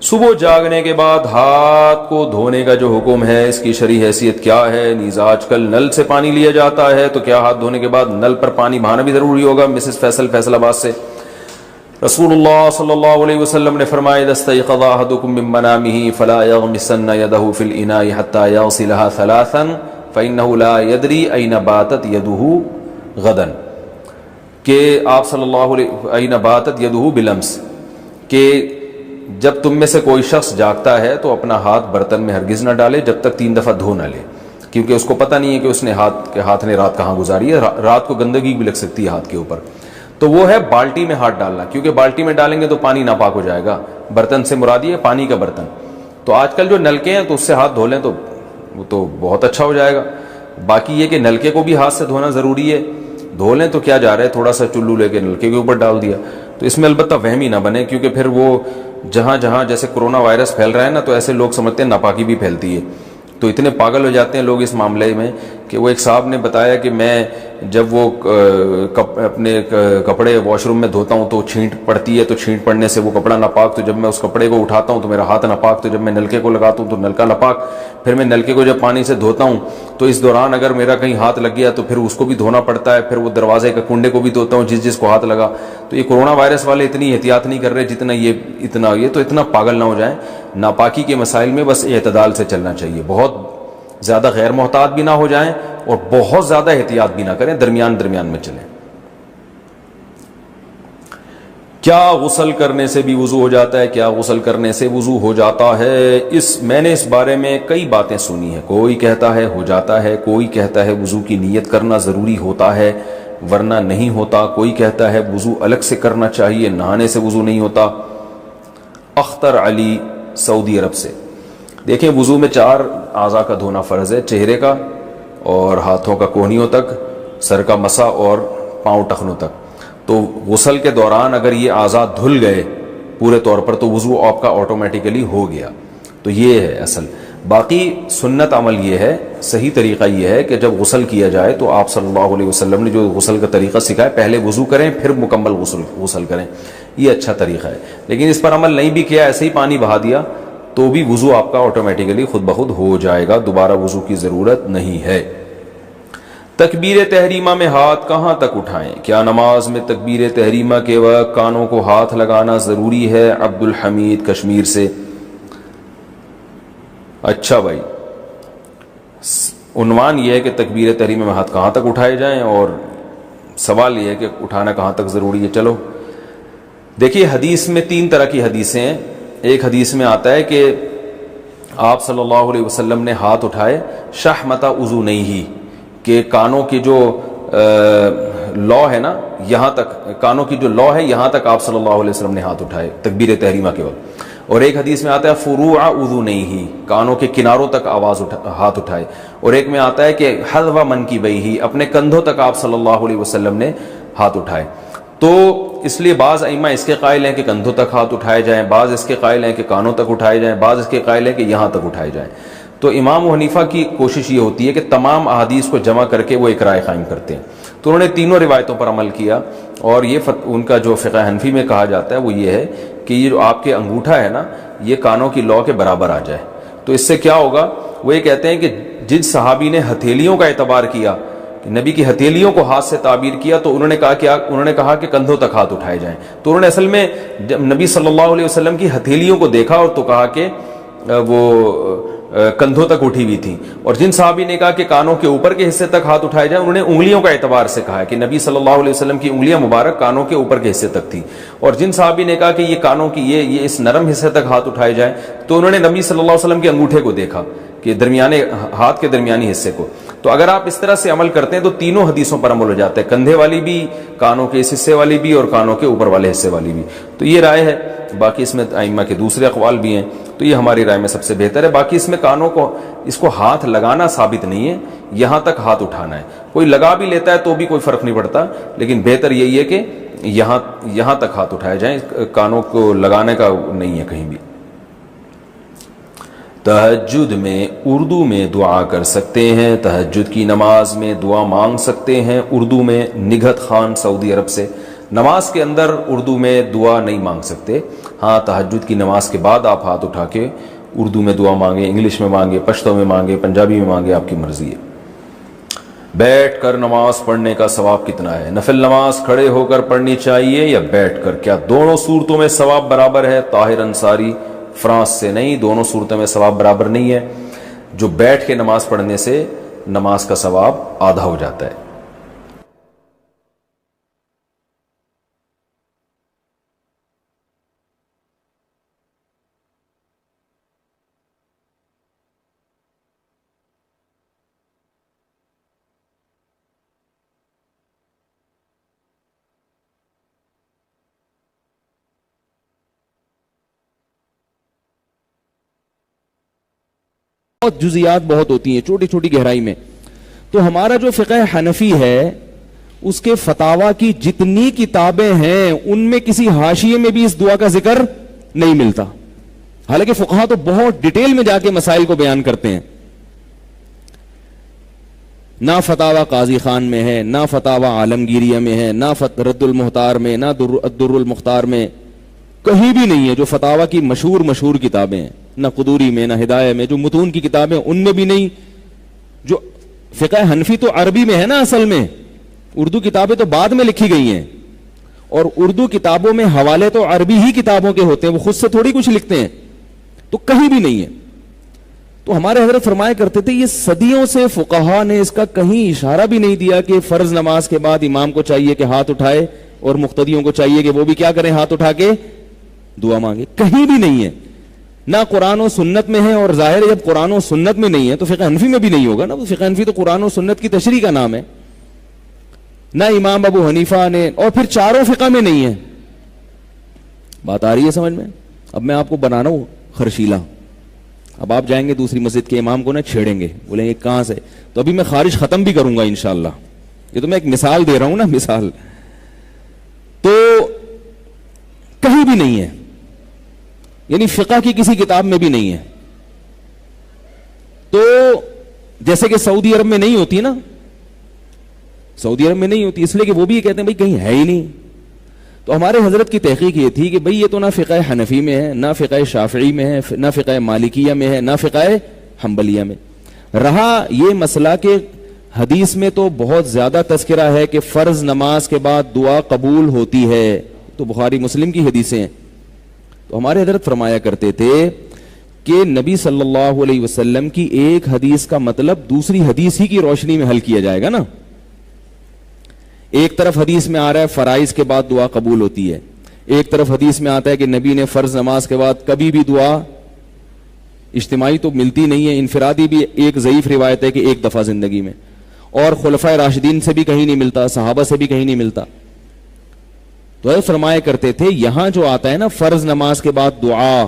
صبح جاگنے کے بعد ہاتھ کو دھونے کا جو حکم ہے اس کی شرعی حیثیت کیا ہے؟ نیز آج کل نل سے پانی لیا جاتا ہے تو کیا ہاتھ دھونے کے بعد نل پر پانی بہانا بھی ضروری ہوگا؟ مسز فیصل فیصل آباد سے۔ رسول اللہ صلی اللہ علیہ وسلم نے فرمایا اذا استيقظ احدكم من منامه فلا يغمسن يده في الاناء حتى يغسلها ثلاثا فانه لا يدري اين باتت يده غدا، کہ آپ صلی اللہ علیہ اين باتت يده بلمس، کہ جب تم میں سے کوئی شخص جاگتا ہے تو اپنا ہاتھ برتن میں ہرگز نہ ڈالے جب تک 3 دفعہ دھو نہ لے، کیونکہ اس کو پتہ نہیں ہے کہ اس نے ہاتھ نے رات کہاں گزاری ہے، رات کو گندگی بھی لگ سکتی ہے ہاتھ کے اوپر۔ تو وہ ہے بالٹی میں ہاتھ ڈالنا، کیونکہ بالٹی میں ڈالیں گے تو پانی ناپاک ہو جائے گا، برتن سے مراد یہ پانی کا برتن۔ تو آج کل جو نلکے ہیں تو اس سے ہاتھ دھو لیں تو وہ تو بہت اچھا ہو جائے گا۔ باقی یہ کہ نلکے کو بھی ہاتھ سے دھونا ضروری ہے، دھو لیں تو کیا جا رہا ہے، تھوڑا سا چلو لے کے نلکے کے اوپر ڈال دیا۔ تو اس میں البتہ وہم ہی نہ بنے، کیونکہ پھر وہ جہاں جہاں جیسے کرونا وائرس پھیل رہا ہے نا، تو ایسے لوگ سمجھتے ہیں ناپاکی بھی پھیلتی ہے، تو اتنے پاگل ہو جاتے ہیں لوگ اس معاملے میں کہ وہ ایک صاحب نے بتایا کہ میں جب وہ اپنے کپڑے واش روم میں دھوتا ہوں تو چھینٹ پڑتی ہے، تو چھینٹ پڑنے سے وہ کپڑا ناپاک، تو جب میں اس کپڑے کو اٹھاتا ہوں تو میرا ہاتھ ناپاک، تو جب میں نلکے کو لگاتا ہوں تو نلکا ناپاک، پھر میں نلکے کو جب پانی سے دھوتا ہوں تو اس دوران اگر میرا کہیں ہاتھ لگ گیا تو پھر اس کو بھی دھونا پڑتا ہے، پھر وہ دروازے کے کنڈے کو بھی دھوتا ہوں جس کو ہاتھ لگا۔ تو یہ کرونا وائرس والے اتنی احتیاط نہیں کر رہے جتنا یہ تو اتنا پاگل نہ ہو جائیں۔ ناپاکی کے مسائل میں بس اعتدال سے چلنا چاہیے، بہت زیادہ غیر محتاط بھی نہ ہو جائیں اور بہت زیادہ احتیاط بھی نہ کریں، درمیان میں چلیں۔ کیا غسل کرنے سے بھی وضو ہو جاتا ہے؟ کیا غسل کرنے سے وضو ہو جاتا ہے؟ میں نے اس بارے میں کئی باتیں سنی ہیں، کوئی کہتا ہے ہو جاتا ہے، کوئی کہتا ہے وضو کی نیت کرنا ضروری ہوتا ہے ورنہ نہیں ہوتا، کوئی کہتا ہے وضو الگ سے کرنا چاہیے، نہانے سے وضو نہیں ہوتا۔ اختر علی سعودی عرب سے۔ دیکھیں وضو میں 4 اعضاء کا دھونا فرض ہے، چہرے کا اور ہاتھوں کا کوہنیوں تک، سر کا مسا اور پاؤں ٹخنوں تک۔ تو غسل کے دوران اگر یہ اعضاء دھل گئے پورے طور پر تو وضو آپ کا آٹومیٹیکلی ہو گیا۔ تو یہ ہے اصل۔ باقی سنت عمل یہ ہے، صحیح طریقہ یہ ہے کہ جب غسل کیا جائے تو آپ صلی اللہ علیہ وسلم نے جو غسل کا طریقہ سکھایا، پہلے وضو کریں پھر مکمل غسل کریں، یہ اچھا طریقہ ہے۔ لیکن اس پر عمل نہیں بھی کیا، ایسے ہی پانی بہا دیا تو بھی وضو آپ کا آٹومیٹیکلی خود بخود ہو جائے گا، دوبارہ وضو کی ضرورت نہیں ہے۔ تکبیر تحریمہ میں ہاتھ کہاں تک اٹھائیں؟ کیا نماز میں تکبیر تحریمہ کے وقت کانوں کو ہاتھ لگانا ضروری ہے؟ عبد الحمید کشمیر سے۔ اچھا بھائی، عنوان یہ ہے کہ تکبیر تحریمہ میں ہاتھ کہاں تک اٹھائے جائیں اور سوال یہ ہے کہ اٹھانا کہاں تک ضروری ہے۔ چلو دیکھیے، حدیث میں 3 طرح کی حدیثیں ہیں۔ ایک حدیث میں آتا ہے کہ آپ صلی اللہ علیہ وسلم نے ہاتھ اٹھائے شحمت اذنیہ، کہ کانوں کی جو لو ہے نا، یہاں تک کانوں کی جو لو ہے یہاں تک آپ صلی اللہ علیہ وسلم نے ہاتھ اٹھائے تکبیر تحریمہ کے وقت۔ اور ایک حدیث میں آتا ہے فروع اذنیہ، کانوں کے کناروں تک ہاتھ اٹھائے۔ اور ایک میں آتا ہے کہ حذو منکبیہ، اپنے کندھوں تک آپ صلی اللہ علیہ وسلم نے ہاتھ اٹھائے۔ تو اس لیے بعض ائمہ اس کے قائل ہیں کہ کندھوں تک ہاتھ اٹھائے جائیں، بعض اس کے قائل ہیں کہ کانوں تک اٹھائے جائیں، بعض اس کے قائل ہیں کہ یہاں تک اٹھائے جائیں۔ تو امام ابو حنیفہ کی کوشش یہ ہوتی ہے کہ تمام احادیث کو جمع کر کے وہ ایک رائے قائم کرتے ہیں۔ تو انہوں نے تینوں روایتوں پر عمل کیا، اور یہ ان کا جو فقہ حنفی میں کہا جاتا ہے وہ یہ ہے کہ یہ جو آپ کے انگوٹھا ہے نا، یہ کانوں کی لو کے برابر آ جائے۔ تو اس سے کیا ہوگا، وہ یہ کہتے ہیں کہ جن صحابی نے ہتھیلیوں کا اعتبار کیا، نبی کی ہتھیلیوں کو ہاتھ سے تعبیر کیا، تو انہوں نے کہا کہ کندھوں تک ہاتھ اٹھائے جائیں۔ تو انہوں نے اصل میں جب نبی صلی اللہ علیہ وسلم کی ہتھیلیوں کو دیکھا اور تو کہا کہ وہ کندھوں تک اٹھی ہوئی تھی۔ اور جن صحابی نے کہا کہ کانوں کے اوپر کے حصے تک ہاتھ اٹھائے جائیں، انہوں نے انگلیوں کا اعتبار سے کہا ہے کہ نبی صلی اللہ علیہ وسلم کی انگلیاں مبارک کانوں کے اوپر کے حصے تک تھی۔ اور جن صحابی نے کہا کہ یہ کانوں کی یہ اس نرم حصے تک ہاتھ اٹھائے جائیں، تو انہوں نے نبی صلی اللہ علیہ وسلم کے انگوٹھے کو دیکھا کہ ہاتھ کے درمیانی حصے کو۔ تو اگر آپ اس طرح سے عمل کرتے ہیں تو تینوں حدیثوں پر عمل ہو جاتا ہے، کندھے والی بھی، کانوں کے اس حصے والی بھی، اور کانوں کے اوپر والے حصے والی بھی۔ تو یہ رائے ہے، باقی اس میں ائمہ کے دوسرے اقوال بھی ہیں، تو یہ ہماری رائے میں سب سے بہتر ہے۔ باقی اس میں کانوں کو اس کو ہاتھ لگانا ثابت نہیں ہے، یہاں تک ہاتھ اٹھانا ہے۔ کوئی لگا بھی لیتا ہے تو بھی کوئی فرق نہیں پڑتا، لیکن بہتر یہی ہے کہ یہاں تک ہاتھ اٹھائے جائیں، کانوں کو لگانے کا نہیں ہے کہیں بھی۔ تہجد میں اردو میں دعا کر سکتے ہیں؟ تہجد کی نماز میں دعا مانگ سکتے ہیں اردو میں؟ نگہت خان سعودی عرب سے۔ نماز کے اندر اردو میں دعا نہیں مانگ سکتے، ہاں تہجد کی نماز کے بعد آپ ہاتھ اٹھا کے اردو میں دعا مانگیں، انگلش میں مانگیں، پشتو میں مانگیں، پنجابی میں مانگیں، آپ کی مرضی ہے۔ بیٹھ کر نماز پڑھنے کا ثواب کتنا ہے؟ نفل نماز کھڑے ہو کر پڑھنی چاہیے یا بیٹھ کر؟ کیا دونوں صورتوں میں ثواب برابر ہے؟ طاہر انصاری فرانس سے: نہیں، دونوں صورتوں میں ثواب برابر نہیں ہے۔ جو بیٹھ کے نماز پڑھنے سے نماز کا ثواب آدھا ہو جاتا ہے۔ بہت جزیات بہت ہوتی ہیں، چھوٹی چھوٹی گہرائی میں۔ تو ہمارا جو فقہ حنفی ہے اس کے فتاوی کی جتنی کتابیں ہیں ان میں کسی حاشیے میں بھی اس دعا کا ذکر نہیں ملتا، حالانکہ فقہا تو بہت ڈیٹیل میں جا کے مسائل کو بیان کرتے ہیں۔ نہ فتاوی قاضی خان میں ہے، نہ فتاوی عالمگیریہ میں ہے، نہ رد المختار میں، نہ الدر المختار میں، کہیں بھی نہیں ہے۔ جو فتاوی کی مشہور کتابیں ہیں، نہ قدوری میں، نہ ہدایہ میں، جو متون کی کتابیں ان میں بھی نہیں۔ جو فقہ حنفی تو عربی میں ہے نا اصل میں، اردو کتابیں تو بعد میں لکھی گئی ہیں، اور اردو کتابوں میں حوالے تو عربی ہی کتابوں کے ہوتے ہیں، وہ خود سے تھوڑی کچھ لکھتے ہیں، تو کہیں بھی نہیں ہے۔ تو ہمارے حضرت فرمایا کرتے تھے یہ صدیوں سے فقہا نے اس کا کہیں اشارہ بھی نہیں دیا کہ فرض نماز کے بعد امام کو چاہیے کہ ہاتھ اٹھائے اور مقتدیوں کو چاہیے کہ وہ بھی کیا کریں، ہاتھ اٹھا کے دعا مانگے۔ کہیں بھی نہیں ہے، نہ قرآن و سنت میں ہے، اور ظاہر ہے جب قرآن و سنت میں نہیں ہے تو فقہ حنفی میں بھی نہیں ہوگا نا، فقہ حنفی تو قرآن و سنت کی تشریح کا نام ہے۔ نہ امام ابو حنیفہ نے، اور پھر چاروں فقہ میں نہیں ہے۔ بات آ رہی ہے سمجھ میں؟ اب میں آپ کو بنانا ہوں خرشیلا، اب آپ جائیں گے دوسری مسجد کے امام کو نہ چھیڑیں گے، بولیں گے کہاں سے، تو ابھی میں خارج ختم بھی کروں گا انشاءاللہ۔ یہ تو میں ایک مثال دے رہا ہوں نا، مثال۔ تو کہیں بھی نہیں ہے، یعنی فقہ کی کسی کتاب میں بھی نہیں ہے۔ تو جیسے کہ سعودی عرب میں نہیں ہوتی نا، سعودی عرب میں نہیں ہوتی اس لیے کہ وہ بھی یہ کہتے ہیں بھائی کہیں ہے ہی نہیں۔ تو ہمارے حضرت کی تحقیق یہ تھی کہ بھئی یہ تو نہ فقہ حنفی میں ہے، نہ فقہ شافعی میں ہے، نہ فقہ مالکیہ میں ہے، نہ فقہ حنبلیہ میں۔ رہا یہ مسئلہ کہ حدیث میں تو بہت زیادہ تذکرہ ہے کہ فرض نماز کے بعد دعا قبول ہوتی ہے، تو بخاری مسلم کی حدیثیں ہیں۔ تو ہمارے حضرت فرمایا کرتے تھے کہ نبی صلی اللہ علیہ وسلم کی ایک حدیث کا مطلب دوسری حدیث ہی کی روشنی میں حل کیا جائے گا نا۔ ایک طرف حدیث میں آ رہا ہے فرائض کے بعد دعا قبول ہوتی ہے، ایک طرف حدیث میں آتا ہے کہ نبی نے فرض نماز کے بعد کبھی بھی دعا، اجتماعی تو ملتی نہیں ہے، انفرادی بھی ایک ضعیف روایت ہے کہ ایک دفعہ زندگی میں، اور خلفائے راشدین سے بھی کہیں نہیں ملتا، صحابہ سے بھی کہیں نہیں ملتا۔ تو فرمایا کرتے تھے یہاں جو آتا ہے نا فرض نماز کے بعد دعا،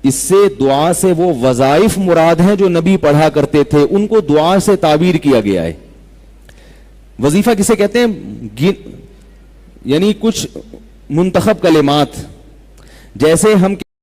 اس سے دعا سے وہ وظائف مراد ہیں جو نبی پڑھا کرتے تھے، ان کو دعا سے تعبیر کیا گیا ہے۔ وظیفہ کسے کہتے ہیں؟ یعنی کچھ منتخب کلمات، جیسے ہم